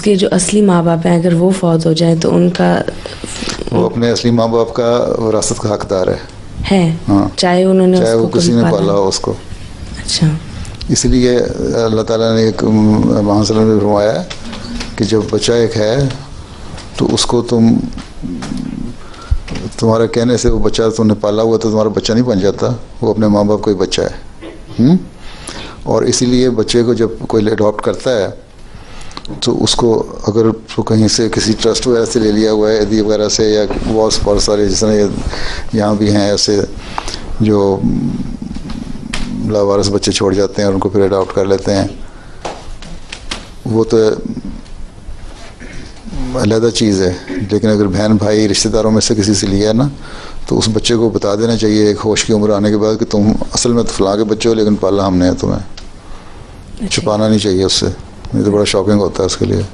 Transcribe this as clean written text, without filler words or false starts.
उसके जो असली माँ बाप हैं अगर वो फौत हो जाए तो उनका, वो अपने असली माँ बाप का विरासत का हकदार है। हाँ, चाहे उन्होंने चाहे वो किसी ने पाला हो उसको। अच्छा, इसलिए अल्लाह ताला ने एक वहाँ से में फरमाया है कि जब बच्चा एक है तो उसको तुम्हारे कहने से वो बच्चा तुमने पाला हुआ तो तुम्हारा बच्चा नहीं बन जाता, वो अपने माँ बाप का ही बच्चा है। और इसीलिए बच्चे को जब कोई अडॉप्ट करता है तो उसको अगर तो कहीं से किसी ट्रस्ट वगैरह से ले लिया हुआ है, यदि वगैरह से, या बहुत सारे जिस तरह यहाँ भी हैं ऐसे जो लावारिस बच्चे छोड़ जाते हैं और उनको फिर अडॉप्ट कर लेते हैं, वो तो अलग चीज़ है। लेकिन अगर बहन भाई रिश्तेदारों में से किसी से लिया है ना, तो उस बच्चे को बता देना चाहिए एक होश की उम्र आने के बाद कि तुम असल में तो फलां के बच्चे हो लेकिन पाला हमने है तुम्हें। छुपाना नहीं चाहिए उससे, ये तो बड़ा शॉकिंग होता है उसके लिए।